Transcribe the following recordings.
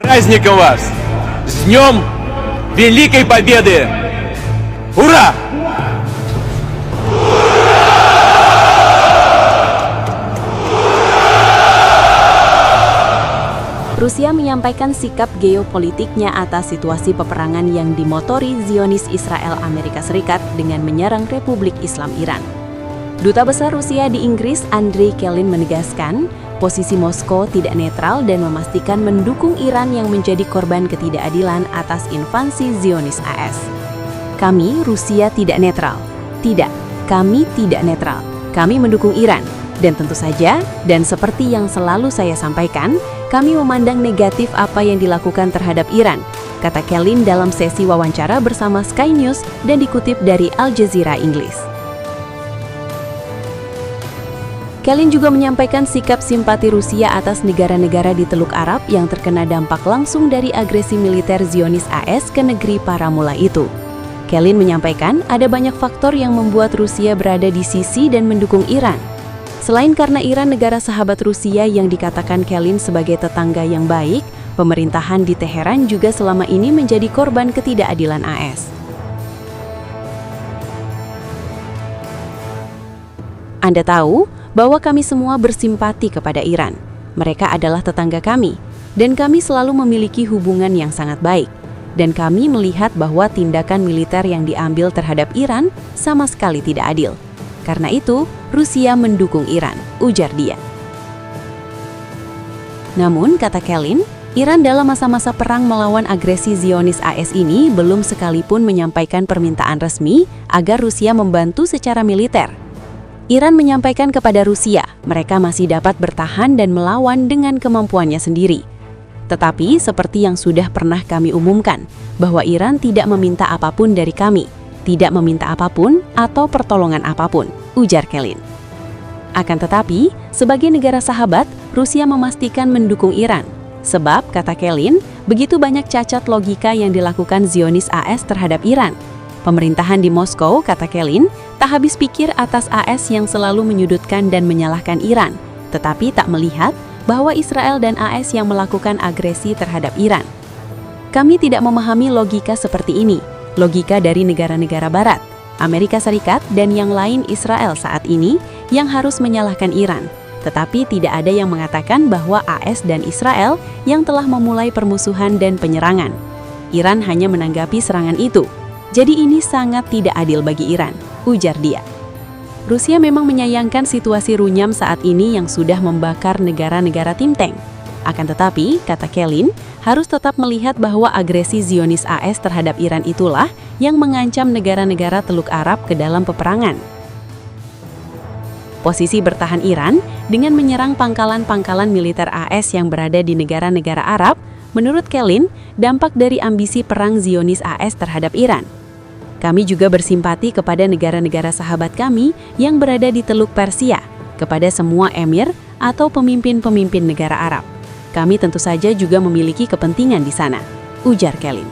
Праздника вас! С Днем Великой Победы! Ура! Rusia menyampaikan sikap geopolitiknya atas situasi peperangan yang dimotori Zionis Israel Amerika Serikat dengan menyerang Republik Islam Iran. Duta Besar Rusia di Inggris, Andrei Kelin, menegaskan posisi Moskow tidak netral dan memastikan mendukung Iran yang menjadi korban ketidakadilan atas invasi Zionis AS. Kami, Rusia, tidak netral. Tidak, kami tidak netral. Kami mendukung Iran. Dan tentu saja, dan seperti yang selalu saya sampaikan, kami memandang negatif apa yang dilakukan terhadap Iran, kata Kelin dalam sesi wawancara bersama Sky News dan dikutip dari Al Jazeera Inggris. Kelin juga menyampaikan sikap simpati Rusia atas negara-negara di Teluk Arab yang terkena dampak langsung dari agresi militer Zionis AS ke negeri para mula itu. Kelin menyampaikan ada banyak faktor yang membuat Rusia berada di sisi dan mendukung Iran. Selain karena Iran negara sahabat Rusia yang dikatakan Kelin sebagai tetangga yang baik, pemerintahan di Teheran juga selama ini menjadi korban ketidakadilan AS. Anda tahu bahwa kami semua bersimpati kepada Iran. Mereka adalah tetangga kami, dan kami selalu memiliki hubungan yang sangat baik. Dan kami melihat bahwa tindakan militer yang diambil terhadap Iran sama sekali tidak adil. Karena itu, Rusia mendukung Iran, ujar dia. Namun, kata Kelin, Iran dalam masa-masa perang melawan agresi Zionis AS ini belum sekalipun menyampaikan permintaan resmi agar Rusia membantu secara militer. Iran menyampaikan kepada Rusia, mereka masih dapat bertahan dan melawan dengan kemampuannya sendiri. Tetapi, seperti yang sudah pernah kami umumkan, bahwa Iran tidak meminta apapun dari kami, tidak meminta apapun atau pertolongan apapun, ujar Kelin. Akan tetapi, sebagai negara sahabat, Rusia memastikan mendukung Iran. Sebab, kata Kelin, begitu banyak cacat logika yang dilakukan Zionis AS terhadap Iran. Pemerintahan di Moskow, kata Kelin, tak habis pikir atas AS yang selalu menyudutkan dan menyalahkan Iran, tetapi tak melihat bahwa Israel dan AS yang melakukan agresi terhadap Iran. Kami tidak memahami logika seperti ini. Logika dari negara-negara Barat, Amerika Serikat, dan yang lain Israel saat ini yang harus menyalahkan Iran. Tetapi tidak ada yang mengatakan bahwa AS dan Israel yang telah memulai permusuhan dan penyerangan. Iran hanya menanggapi serangan itu. Jadi ini sangat tidak adil bagi Iran, ujar dia. Rusia memang menyayangkan situasi runyam saat ini yang sudah membakar negara-negara Tim Tank. Akan tetapi, kata Kelin, harus tetap melihat bahwa agresi Zionis AS terhadap Iran itulah yang mengancam negara-negara Teluk Arab ke dalam peperangan. Posisi bertahan Iran dengan menyerang pangkalan-pangkalan militer AS yang berada di negara-negara Arab, menurut Kelin, dampak dari ambisi perang Zionis AS terhadap Iran. Kami juga bersimpati kepada negara-negara sahabat kami yang berada di Teluk Persia, kepada semua emir atau pemimpin-pemimpin negara Arab. Kami tentu saja juga memiliki kepentingan di sana, ujar Kelin.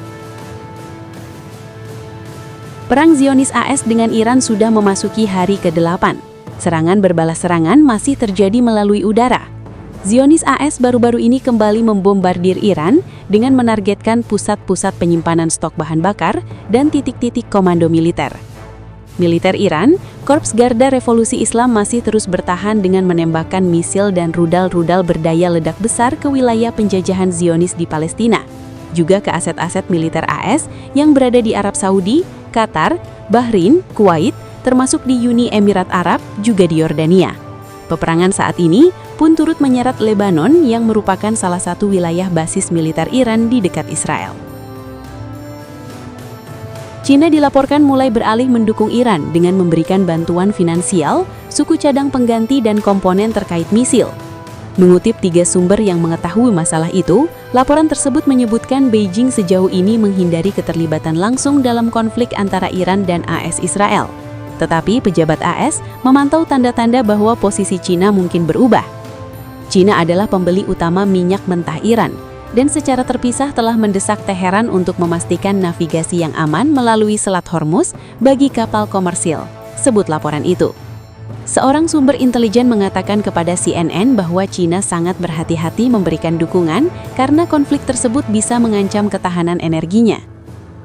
Perang Zionis AS dengan Iran sudah memasuki hari ke-8. Serangan berbalas serangan masih terjadi melalui udara. Zionis AS baru-baru ini kembali membombardir Iran dengan menargetkan pusat-pusat penyimpanan stok bahan bakar dan titik-titik komando militer. Militer Iran, Korps Garda Revolusi Islam masih terus bertahan dengan menembakkan misil dan rudal-rudal berdaya ledak besar ke wilayah penjajahan Zionis di Palestina, juga ke aset-aset militer AS yang berada di Arab Saudi, Qatar, Bahrain, Kuwait, termasuk di Uni Emirat Arab, juga di Yordania. Peperangan saat ini pun turut menyeret Lebanon yang merupakan salah satu wilayah basis militer Iran di dekat Israel. Cina dilaporkan mulai beralih mendukung Iran dengan memberikan bantuan finansial, suku cadang pengganti dan komponen terkait misil. Mengutip 3 sumber yang mengetahui masalah itu, laporan tersebut menyebutkan Beijing sejauh ini menghindari keterlibatan langsung dalam konflik antara Iran dan AS Israel. Tetapi pejabat AS memantau tanda-tanda bahwa posisi Cina mungkin berubah. Cina adalah pembeli utama minyak mentah Iran, dan secara terpisah telah mendesak Teheran untuk memastikan navigasi yang aman melalui Selat Hormuz bagi kapal komersil, sebut laporan itu. Seorang sumber intelijen mengatakan kepada CNN bahwa China sangat berhati-hati memberikan dukungan karena konflik tersebut bisa mengancam ketahanan energinya.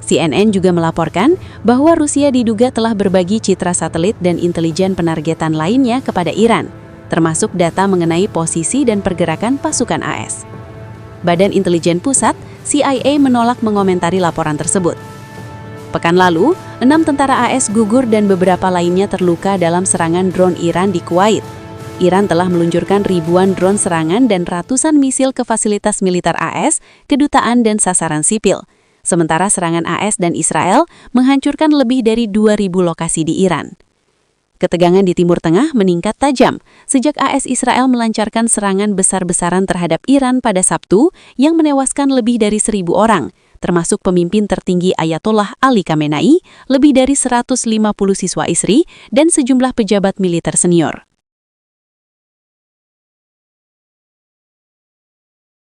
CNN juga melaporkan bahwa Rusia diduga telah berbagi citra satelit dan intelijen penargetan lainnya kepada Iran, termasuk data mengenai posisi dan pergerakan pasukan AS. Badan Intelijen Pusat, CIA, menolak mengomentari laporan tersebut. Pekan lalu, 6 tentara AS gugur dan beberapa lainnya terluka dalam serangan drone Iran di Kuwait. Iran telah meluncurkan ribuan drone serangan dan ratusan misil ke fasilitas militer AS, kedutaan dan sasaran sipil. Sementara serangan AS dan Israel menghancurkan lebih dari 2.000 lokasi di Iran. Ketegangan di Timur Tengah meningkat tajam sejak AS Israel melancarkan serangan besar-besaran terhadap Iran pada Sabtu yang menewaskan lebih dari 1.000 orang, termasuk pemimpin tertinggi Ayatollah Ali Khamenei, lebih dari 150 siswa ISRI, dan sejumlah pejabat militer senior.